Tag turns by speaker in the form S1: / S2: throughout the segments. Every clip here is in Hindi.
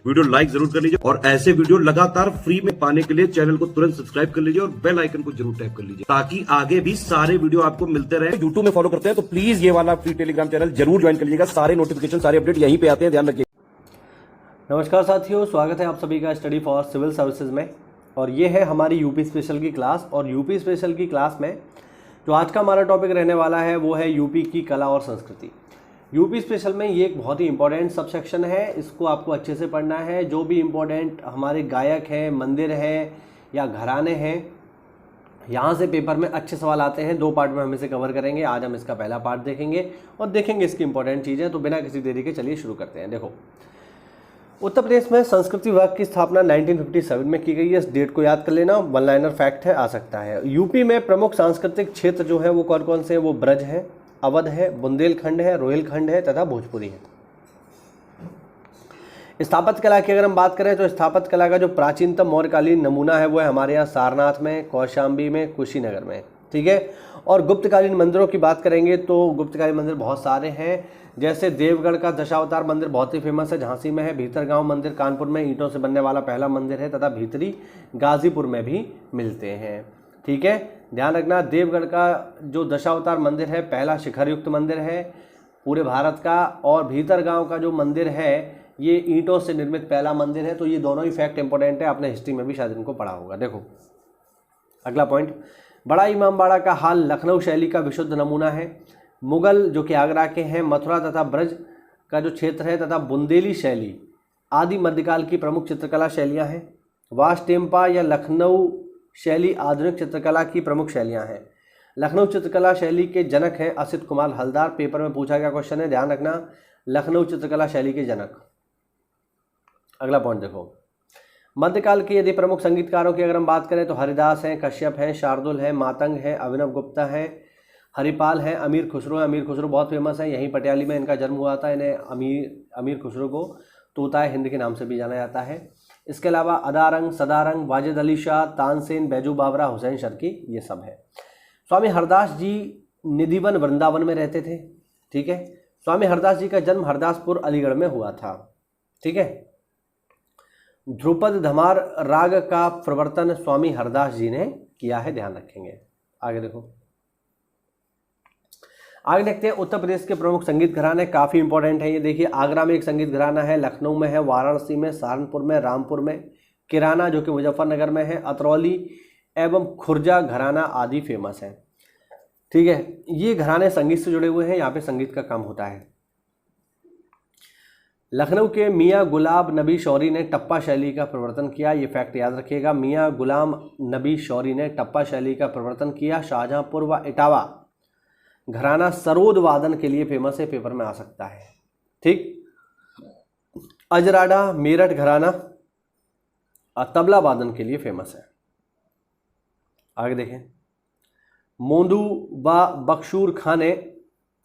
S1: वीडियो लाइक जरूर कर लीजिए और ऐसे वीडियो लगातार फ्री में पाने के लिए चैनल को तुरंत सब्सक्राइब कर लीजिए और बेल आइकन को जरूर टैप कर लीजिए ताकि आगे भी सारे वीडियो आपको मिलते रहे। यूट्यूब में फॉलो करते हैं तो प्लीज ये वाला फ्री टेलीग्राम चैनल जरूर ज्वाइन कर लीजिएगा। सारे नोटिफिकेशन सारे अपडेट यहीं पे आते हैं, ध्यान रखिए।
S2: नमस्कार साथियों, स्वागत है आप सभी का स्टडी फॉर सिविल सर्विसेज में। और ये है हमारी यूपी स्पेशल की क्लास। और यूपी स्पेशल की क्लास में जो आज का हमारा टॉपिक रहने वाला है वो है यूपी की कला और संस्कृति। यूपी स्पेशल में ये एक बहुत ही इंपॉर्टेंट सब सेक्शन है, इसको आपको अच्छे से पढ़ना है। जो भी इंपॉर्टेंट हमारे गायक हैं, मंदिर हैं या घराने हैं, यहाँ से पेपर में अच्छे सवाल आते हैं। 2 पार्ट में हम इसे कवर करेंगे। आज हम इसका पहला पार्ट देखेंगे और देखेंगे इसकी इंपॉर्टेंट चीज़ें। तो बिना किसी देरी के चलिए शुरू करते हैं। देखो, उत्तर प्रदेश में संस्कृति विभाग की स्थापना 1957 में की गई है। इस डेट को याद कर लेना, वन लाइनर फैक्ट है, आ सकता है। यूपी में प्रमुख सांस्कृतिक क्षेत्र जो है वो कौन कौन से हैं? वो ब्रज है, अवध है, बुंदेलखंड है, रोहिलखंड है तथा भोजपुरी है। स्थापत्य कला की अगर हम बात करें तो स्थापत्य कला का जो प्राचीनतम मौर्यकालीन नमूना है वो है हमारे यहाँ सारनाथ में, कौशाम्बी में, कुशीनगर में, ठीक है। और गुप्तकालीन मंदिरों की बात करेंगे तो गुप्तकालीन मंदिर बहुत सारे हैं, जैसे देवगढ़ का दशावतार मंदिर बहुत ही फेमस है, झांसी में है। भीतरगांव मंदिर कानपुर में ईंटों से बनने वाला पहला मंदिर है तथा भीतरी गाजीपुर में भी मिलते हैं, ठीक है। ध्यान रखना, देवगढ़ का जो दशावतार मंदिर है पहला शिखर युक्त मंदिर है पूरे भारत का, और भीतरगांव का जो मंदिर है ये ईंटों से निर्मित पहला मंदिर है। तो ये दोनों ही फैक्ट इंपॉर्टेंट है, आपने हिस्ट्री में भी शायद इनको पढ़ा होगा। देखो अगला पॉइंट, बड़ा इमामबाड़ा का हाल लखनऊ शैली का विशुद्ध नमूना है। मुगल जो कि आगरा के हैं, मथुरा तथा ब्रज का जो क्षेत्र है तथा बुंदेली शैली आदि मध्यकाल की प्रमुख चित्रकला शैलियां हैं। वास्टेम्पा या लखनऊ शैली आधुनिक चित्रकला की प्रमुख शैलियां हैं। लखनऊ चित्रकला शैली के जनक हैं असित कुमार हलदार। पेपर में पूछा गया क्वेश्चन है, ध्यान रखना, लखनऊ चित्रकला शैली के जनक। अगला पॉइंट देखो, मध्यकाल के यदि प्रमुख संगीतकारों की अगर हम बात करें तो हरिदास हैं, कश्यप हैं, शार्दुल हैं, मातंग हैं, अभिनव गुप्ता हैं, हरिपाल हैं, अमीर खुसरो हैं। अमीर खुसरो बहुत फेमस है, यहीं पटियाली में इनका जन्म हुआ था। इन्हें अमीर खुसरो को तोताए हिंद के नाम से भी जाना जाता है। इसके अलावा अदारंग, सदारंग, वाजिद अली शाह, तानसेन, बैजू बावरा, हुसैन शर्की, ये सब है। स्वामी हरदास जी निधिवन वृंदावन में रहते थे, ठीक है। स्वामी हरदास जी का जन्म हरदासपुर अलीगढ़ में हुआ था, ठीक है। ध्रुपद धमार राग का प्रवर्तन स्वामी हरदास जी ने किया है, ध्यान रखेंगे। आगे देखो, आगे देखते हैं उत्तर प्रदेश के प्रमुख संगीत घराने, काफ़ी इंपॉर्टेंट है ये। देखिए, आगरा में एक संगीत घराना है, लखनऊ में है, वाराणसी में, सहारनपुर में, रामपुर में, किराना जो कि मुजफ्फरनगर में है, अतरौली एवं खुर्जा घराना आदि फेमस है, ठीक है। ये घराने संगीत से जुड़े हुए हैं, यहाँ पे संगीत का काम होता है। लखनऊ के मियाँ गुलाब नबी शौरी ने टप्पा शैली का प्रवर्तन किया, ये फैक्ट याद रखिएगा। मियाँ गुलाम नबी शौरी ने टप्पा शैली का प्रवर्तन किया। शाहजहांपुर व इटावा घराना सरोद वादन के लिए फेमस है, पेपर में आ सकता है, ठीक। अजराडा मेरठ घराना तबला वादन के लिए फेमस है। आगे देखें, मोंदू व बख्शूर खां ने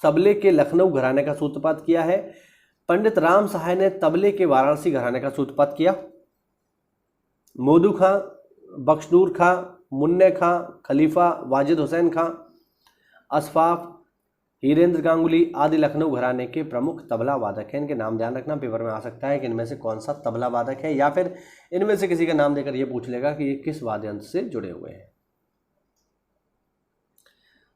S2: तबले के लखनऊ घराने का सूत्रपात किया है। पंडित राम सहाय ने तबले के वाराणसी घराने का सूत्रपात किया। मोदू खां, बख्शूर खां, मुन्ने खां, खलीफा, वाजिद हुसैन खां, असफाफ, हीरेंद्र गांगुली आदि लखनऊ घराने के प्रमुख तबला वादक हैं। इनके नाम ध्यान रखना, पेपर में आ सकता है कि इनमें से कौन सा तबला वादक है, या फिर इनमें से किसी का नाम देकर ये पूछ लेगा कि ये किस वाद्य यंत्र से जुड़े हुए हैं।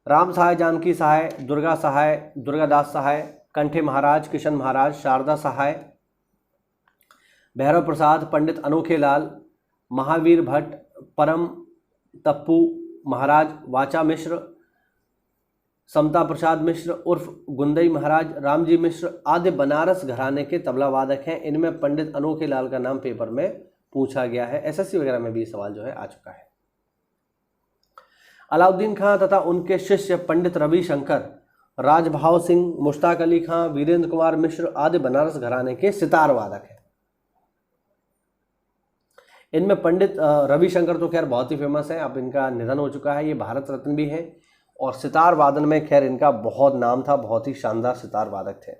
S2: राम सहाय, जानकी सहाय, दुर्गा सहाय, दुर्गादास सहाय, कंठे महाराज, किशन महाराज, शारदा सहाय, भैरव प्रसाद, पंडित अनोखे लाल, महावीर भट्ट, परम तप्पू महाराज, वाचा मिश्र, समता प्रसाद मिश्र उर्फ गुंदई महाराज, रामजी मिश्र आदि बनारस घराने के तबला वादक हैं। इनमें पंडित अनोखे लाल का नाम पेपर में पूछा गया है, एसएससी वगैरह में भी सवाल जो है आ चुका है। अलाउद्दीन खां तथा उनके शिष्य पंडित रविशंकर, राजभाव सिंह, मुश्ताक अली खां, वीरेंद्र कुमार मिश्र आदि बनारस घराने के सितार वादक हैं। इनमें पंडित रविशंकर तो खैर बहुत ही फेमस है, अब इनका निधन हो चुका है, ये भारत रत्न भी है। और सितार वादन में खैर इनका बहुत नाम था, बहुत ही शानदार सितार वादक थे।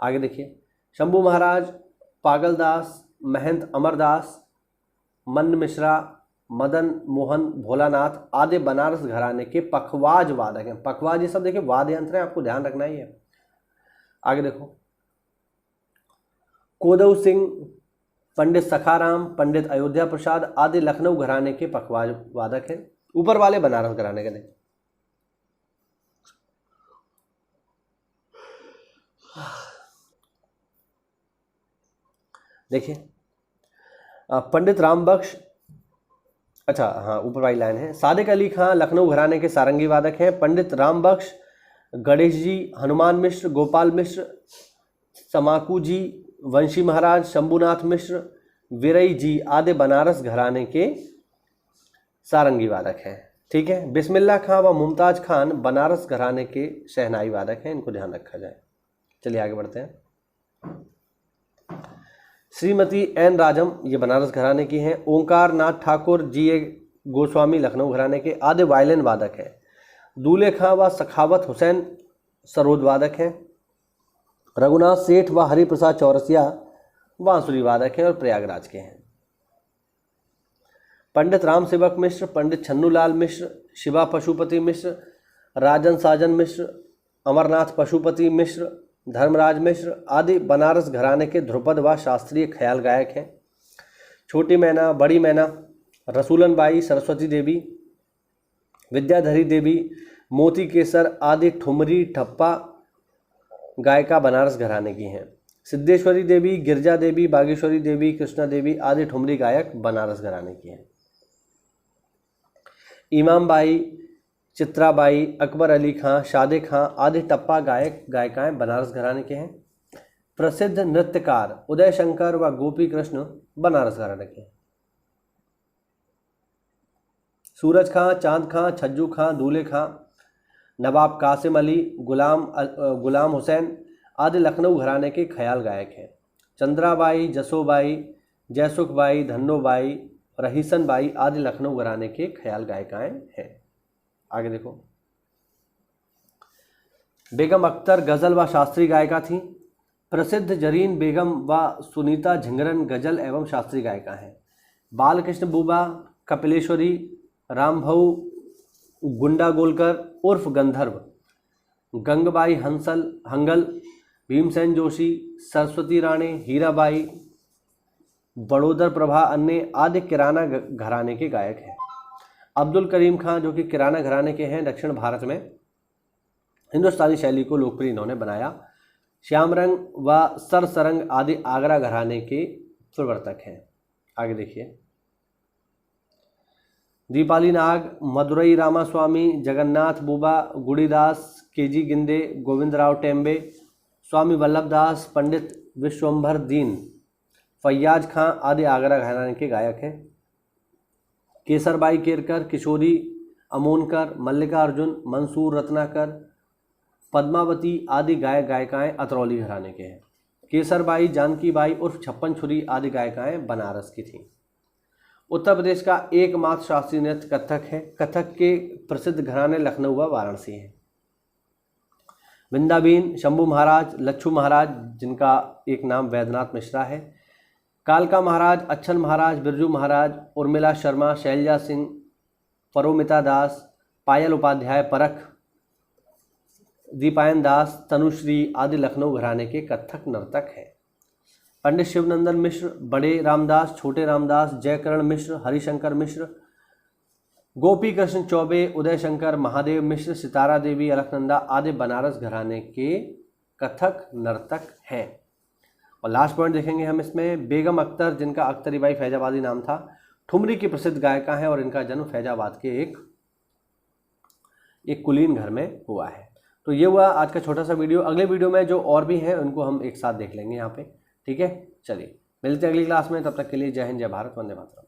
S2: आगे देखिए, शंभू महाराज, पागलदास, महंत अमरदास, मन्न मिश्रा, मदन मोहन भोलानाथ आदि बनारस घराने के पखवाज वादक हैं। पखवाज ये सब देखिए वाद्य यंत्र है, आपको ध्यान रखना ही है। आगे देखो, कोदऊ सिंह, पंडित सखाराम, पंडित अयोध्या प्रसाद आदि लखनऊ घराने के पखवाज वादक हैं। ऊपर वाले बनारस घराने के नहीं। देखिए पंडित राम बख्श, अच्छा हाँ ऊपर वाली लाइन है। सादिक अली खां लखनऊ घराने के सारंगी वादक हैं। पंडित राम बख्श, गणेश जी, हनुमान मिश्र, गोपाल मिश्र, समाकू जी, वंशी महाराज, शंभुनाथ मिश्र, विरई जी आदि बनारस घराने के सारंगी वादक हैं। ठीक है। बिस्मिल्लाह खां व मुमताज खान बनारस घराने के शहनाई वादक हैं, इनको ध्यान रखा जाए। चलिए आगे बढ़ते हैं। श्रीमती एन राजम ये बनारस घराने की हैं। ओंकार नाथ ठाकुर जी ए गोस्वामी लखनऊ घराने के आदि वायलिन वादक हैं। दूल्हे खां व सखावत हुसैन सरोद वादक हैं। रघुनाथ सेठ व हरिप्रसाद चौरसिया बांसुरी वादक हैं और प्रयागराज के हैं। पंडित राम सेवक मिश्र, पंडित छन्नूलाल मिश्र, शिवा पशुपति मिश्र, राजन साजन मिश्र, अमरनाथ पशुपति मिश्र, धर्मराज मिश्र आदि बनारस घराने के ध्रुपद व शास्त्रीय ख्याल गायक हैं। छोटी मैना, बड़ी मैना, रसूलन बाई, सरस्वती देवी, विद्याधरी देवी, मोती केसर आदि ठुमरी ठप्पा गायिका बनारस घराने की हैं। सिद्धेश्वरी देवी, गिरजा देवी, बागेश्वरी देवी, कृष्णा देवी आदि ठुमरी गायक बनारस घराने की हैं। इमाम बाई, चित्राबाई, अकबर अली खां, शादे खां आदि टप्पा गायक गायिकाएं बनारस घराने के हैं। प्रसिद्ध नृत्यकार उदय शंकर व गोपी कृष्ण बनारस घराने के हैं। सूरज खां, चांद खां, छज्जू खां, दूल्हे खां, नवाब कासिम अली, गुलाम हुसैन आदि लखनऊ घराने के ख्याल गायक हैं। चंद्राबाई, जसोबाई, जयसुखबाई, धन्नोबाई, रहीसन बाई आदि लखनऊ घराने के ख्याल गायिकाएं हैं। आगे देखो। बेगम अख्तर गजल व शास्त्रीय गायिका थीं। प्रसिद्ध जरीन बेगम व सुनीता झिंगरन गजल एवं शास्त्रीय गायिका हैं। बालकृष्ण बुबा, कपिलेश्वरी, रामभाऊ गुंडा गोलकर उर्फ गंधर्व, गंगबाई हंगल, भीमसेन जोशी, सरस्वती राणे, हीराबाई, बड़ोदर प्रभा अन्य आदि किराना घराने के गायक हैं। अब्दुल करीम खां जो कि किराना घराने के हैं, दक्षिण भारत में हिंदुस्तानी शैली को लोकप्रिय इन्होंने बनाया। श्यामरंग व सरसरंग आदि आगरा घराने के प्रवर्तक हैं। आगे देखिए। दीपाली नाग, मदुरई रामास्वामी, जगन्नाथ बुबा, गुड़ीदास, केजी गिंदे, गोविंदराव टेम्बे, स्वामी वल्लभदास, पंडित विश्वंभर दीन, फैयाज खां आदि आगरा घराने के गायक हैं। केसरबाई केरकर, किशोरी अमोनकर, मल्लिका अर्जुन, मंसूर रत्नाकर, पद्मावती आदि गायक गायिकाएं अतरौली घराने के हैं। केसरबाई, जानकीबाई उर्फ छप्पन छुरी आदि गायिकाएं बनारस की थीं। उत्तर प्रदेश का एकमात्र शास्त्रीय नृत्य कथक है। कथक के प्रसिद्ध घराने लखनऊ व वाराणसी हैं। वृंदाबीन, शंभू महाराज, लच्छू महाराज जिनका एक नाम वैद्यनाथ मिश्रा है, कालका महाराज, अच्छन महाराज, बिरजू महाराज, उर्मिला शर्मा, शैलजा सिंह, परोमिता दास, पायल उपाध्याय, परख, दीपायन दास, तनुश्री आदि लखनऊ घराने के कथक नर्तक हैं। पंडित शिवनंदन मिश्र, बड़े रामदास, छोटे रामदास, जयकरण मिश्र, हरिशंकर मिश्र, गोपी कृष्ण चौबे, उदय शंकर, महादेव मिश्र, सितारा देवी, अलकनंदा आदि बनारस घराने के कथक नर्तक हैं। और लास्ट पॉइंट देखेंगे हम इसमें, बेगम अख्तर जिनका अख्तरी बाई फैजाबादी नाम था, ठुमरी की प्रसिद्ध गायिका हैं और इनका जन्म फैजाबाद के एक कुलीन घर में हुआ है। तो ये हुआ आज का छोटा सा वीडियो। अगले वीडियो में जो और भी हैं उनको हम एक साथ देख लेंगे यहाँ पे। ठीक है, चलिए मिलते हैं अगली क्लास में। तब तक के लिए जय हिंद, जय भारत, वंदे मातरम।